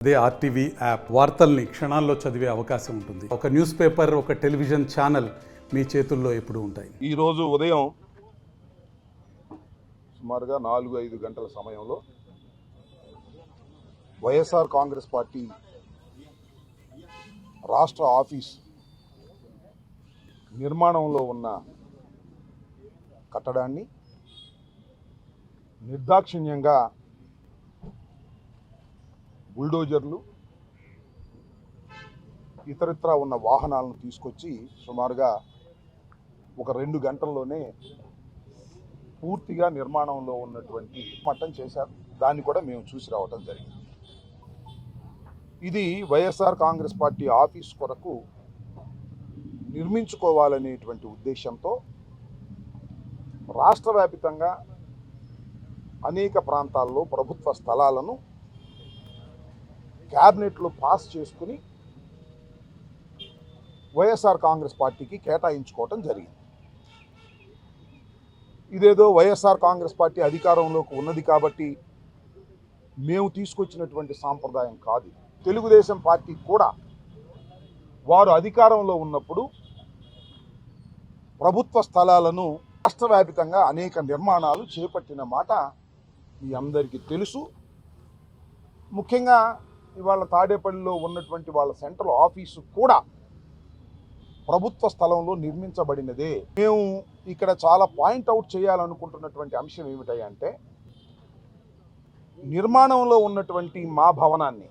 అదే RTV app వార్తల్ని క్షణాల్లో చదివే అవకాశం ఉంటుంది. ఒక న్యూస్ పేపర్, ఒక టెలివిజన్ ఛానల్ మీ చేతుల్లో ఎప్పుడూ ఉంటాయి. ఈరోజు ఉదయం సుమారుగా 4-5 గంటల సమయంలో వైఎస్ఆర్ కాంగ్రెస్ పార్టీ రాష్ట్ర ఆఫీస్ నిర్మాణంలో ఉన్న కట్టడాన్ని నిర్దాక్షిణ్యంగా బుల్డోజర్లు ఇతరత్రా ఉన్న వాహనాలను తీసుకొచ్చి సుమారుగా ఒక 2 గంటల్లోనే పూర్తిగా నిర్మాణంలో ఉన్నటువంటి మట్టం చేశారు. దాన్ని కూడా మేము చూసి రావడం జరిగింది. ఇది వైఎస్ఆర్ కాంగ్రెస్ పార్టీ ఆఫీస్ కొరకు నిర్మించుకోవాలనేటువంటి ఉద్దేశంతో రాష్ట్ర వ్యాప్తంగా అనేక ప్రాంతాల్లో ప్రభుత్వ స్థలాలను క్యాబినెట్లో పాస్ చేసుకుని వైఎస్ఆర్ కాంగ్రెస్ పార్టీకి కేటాయించుకోవటం జరిగింది. ఇదేదో వైఎస్ఆర్ కాంగ్రెస్ పార్టీ అధికారంలోకి ఉన్నది కాబట్టి మేము తీసుకొచ్చినటువంటి సాంప్రదాయం కాదు. తెలుగుదేశం పార్టీ కూడా వారు అధికారంలో ఉన్నప్పుడు ప్రభుత్వ స్థలాలను రాష్ట్ర వ్యాప్తంగా అనేక నిర్మాణాలు చేపట్టిన మాట మీ అందరికీ తెలుసు. ముఖ్యంగా ఇవాళ తాడేపల్లిలో ఉన్నటువంటి వాళ్ళ సెంట్రల్ ఆఫీసు కూడా ప్రభుత్వ స్థలంలో నిర్మించబడినదే. మేము ఇక్కడ చాలా పాయింట్అవుట్ చేయాలనుకుంటున్నటువంటి అంశం ఏమిటంటే, నిర్మాణంలో ఉన్నటువంటి మా భవనాన్ని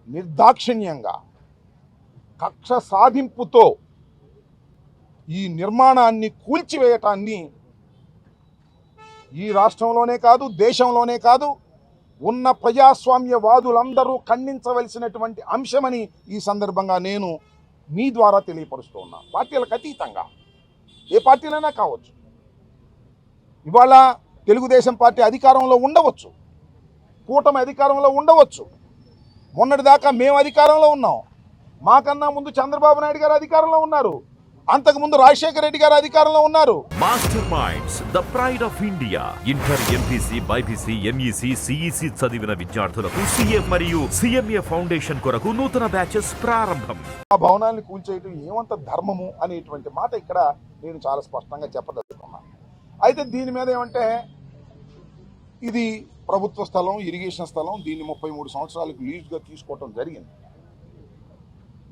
నిర్దాక్షిణ్యంగా కక్ష సాధింపుతో ఈ నిర్మాణాన్ని కూల్చివేయటాన్ని ఈ రాష్ట్రంలోనే కాదు, దేశంలోనే కాదు, ఉన్న ప్రజాస్వామ్యవాదులందరూ ఖండించవలసినటువంటి అంశమని ఈ సందర్భంగా నేను మీ ద్వారా తెలియపరుస్తూ ఉన్నా. పార్టీలకు అతీతంగా ఏ పార్టీలైనా కావచ్చు. ఇవాళ తెలుగుదేశం పార్టీ అధికారంలో ఉండవచ్చు, కూటమి అధికారంలో ఉండవచ్చు. మొన్నటిదాకా మేము అధికారంలో ఉన్నాం. మాకన్నా ముందు చంద్రబాబు నాయుడు గారు అధికారంలో ఉన్నారు. అంతకుముందు రాజశేఖర రెడ్డి గారు అధికారంలో ఉన్నారు. Master minds, the pride of India. Inter, MPC, BiPC, MEC, CEC చదివిన విద్యార్థులకు సిఏ మరియు సిఎంఏ ఫౌండేషన్ కొరకు నూతన బ్యాచెస్ ప్రారంభం. ఆ భవనాన్ని కూల్చేయటం ఏమంత ధర్మము అనేటువంటి మాట ఇక్కడ నేను చాలా స్పష్టంగా చెప్పదలుచుకున్నాను. అయితే దీని మీద ఏమంటే, ఇది ప్రభుత్వ స్థలం, ఇరిగేషన్ స్థలం. దీన్ని 33 సంవత్సరాలకు లీజుగా తీసుకోవటం జరిగింది.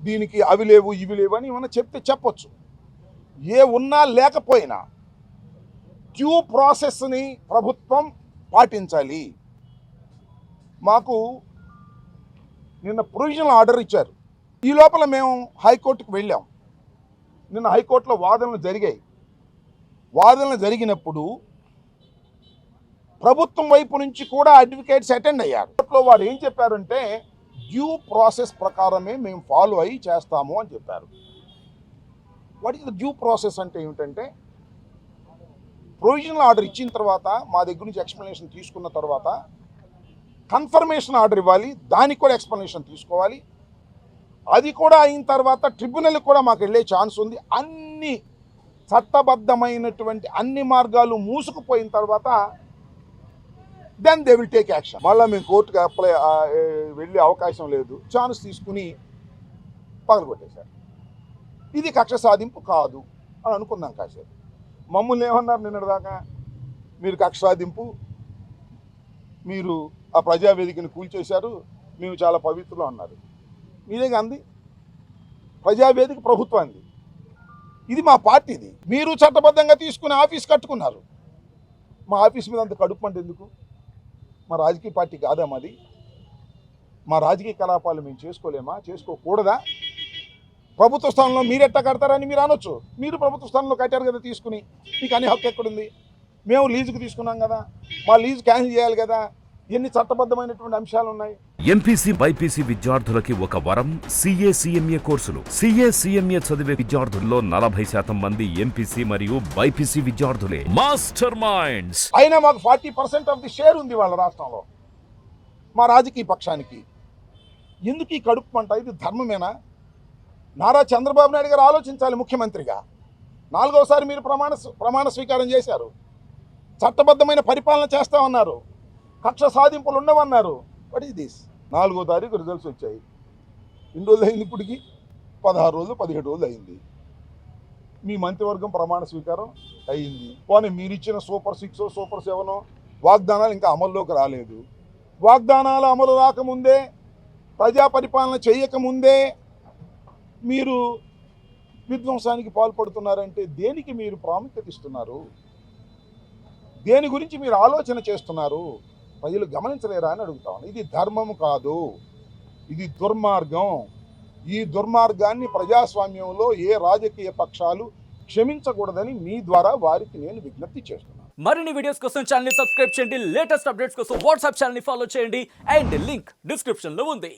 దీనికి అవి లేవు, ఇవి లేవు అని ఏమన్నా చెప్తే చెప్పొచ్చు. ఏ ఉన్నా లేకపోయినా డ్యూ ప్రాసెస్ని ప్రభుత్వం పాటించాలి. మాకు నిన్న ప్రొవిజనల్ ఆర్డర్ ఇచ్చారు. ఈ లోపల మేము హైకోర్టుకు వెళ్ళాం. నిన్న హైకోర్టులో వాదనలు జరిగాయి. వాదనలు జరిగినప్పుడు ప్రభుత్వం వైపు నుంచి కూడా అడ్వకేట్స్ అటెండ్ అయ్యారు. కోర్టులో వారు ఏం చెప్పారంటే, డ్యూ ప్రాసెస్ ప్రకారమే మేము ఫాలో అయ్యి చేస్తాము అని చెప్పారు. What is the due process అంటే ఏమిటంటే, ప్రొవిజనల్ ఆర్డర్ ఇచ్చిన తర్వాత మా దగ్గర నుంచి ఎక్స్ప్లెనేషన్ తీసుకున్న తర్వాత కన్ఫర్మేషన్ ఆర్డర్ ఇవ్వాలి. దానికి కూడా ఎక్స్ప్లెనేషన్ తీసుకోవాలి. అది కూడా అయిన తర్వాత ట్రిబ్యునల్కి కూడా మాకు వెళ్ళే ఛాన్స్ ఉంది. అన్ని చట్టబద్ధమైనటువంటి అన్ని మార్గాలు మూసుకుపోయిన తర్వాత then they will take action. మళ్ళీ మేము కోర్టుకు వెళ్ళే అవకాశం లేదు. ఛాన్స్ తీసుకుని పగలగొట్టేశారు. ఇది కక్ష సాధింపు కాదు అని అనుకున్నాం. కాసేపు మమ్మల్ని ఏమన్నారు నిన్నటిదాకా, మీరు కక్ష సాధింపు, మీరు ఆ ప్రజావేదికను కూల్చేశారు, మేము చాలా పవిత్రులు అన్నారు. మీరేగా అంది. ప్రజావేదిక ప్రభుత్వాన్ని, ఇది మా పార్టీది. మీరు చట్టబద్ధంగా తీసుకుని ఆఫీస్ కట్టుకున్నారు. మా ఆఫీస్ మీద అంత కడుపు అంటే ఎందుకు? మా రాజకీయ పార్టీ కాదా మాది? మా రాజకీయ కలాపాలు మేము చేసుకోలేమా? చేసుకోకూడదా? ప్రభుత్వ స్థానంలో మీరు ఎట్టా కడతారని మీరు అనొచ్చు. మీరు ప్రభుత్వ స్థానంలో కట్టారు కదా తీసుకుని, మీకు అనే హక్కు ఎక్కడుంది? మేము లీజుకు తీసుకున్నాం కదా, మా లీజు క్యాన్సిల్ చేయాలి కదా. ఎన్ని చట్టబద్ధమైనటువంటి అంశాలు ఉన్నాయి. ఎంపీసీ, బైపీసీ విద్యార్థులకి ఒక వరం CA, CMA courses. CA, CMA చదివే విద్యార్థుల్లో 40% మంది ఎంపీసీ మరియు బైపీసీ విద్యార్థులే. Master Minds. అయినా మాకు 40% ఆఫ్ ది షేర్ ఉంది వాళ్ళ రాష్ట్రంలో. మా రాజకీయ పక్షానికి ఎందుకు ఈ కడుపు మంట? ఇది ధర్మమేనా? నారా చంద్రబాబు నాయుడు గారు ఆలోచించాలి. ముఖ్యమంత్రిగా 4వసారి మీరు ప్రమాణ స్వీకారం చేశారు. చట్టబద్ధమైన పరిపాలన చేస్తామన్నారు. కక్ష సాధింపులు ఉండవన్నారు. What is this? 4వ తారీఖు రిజల్ట్స్ వచ్చాయి. ఎన్ని రోజులు అయింది ఇప్పటికి? 16 రోజులు 17 రోజులు అయింది. మీ మంత్రివర్గం ప్రమాణ స్వీకారం అయింది. పోనీ మీరు ఇచ్చిన సూపర్ 6 సూపర్ 7 వాగ్దానాలు ఇంకా అమల్లోకి రాలేదు. వాగ్దానాలు అమలు రాకముందే, ప్రజా పరిపాలన చేయకముందే మీరు విధ్వంసానికి పాల్పడుతున్నారంటే దేనికి మీరు ప్రాముఖ్యత ఇస్తున్నారు? దేని గురించి మీరు ఆలోచన చేస్తున్నారు? ప్రజలు గమనించలేరా అని అడుగుతాను. ఇది ధర్మం కాదు, ఇది దుర్మార్గం. ఈ దుర్మార్గాన్ని ప్రజాస్వామ్యంలో ఏ రాజకీయ పక్షాలు క్షమించకూడదని మీ ద్వారా వారికి నేను విజ్ఞప్తి చేస్తున్నాను. మరిన్ని వీడియోస్ కోసం ఛానల్ ని సబ్స్క్రైబ్ చేయండి. లేటెస్ట్ అప్డేట్స్ కోసం వాట్సాప్ ఛానల్ ని ఫాలో చేయండి. అండ్ లింక్ డిస్క్రిప్షన్ లో ఉంది.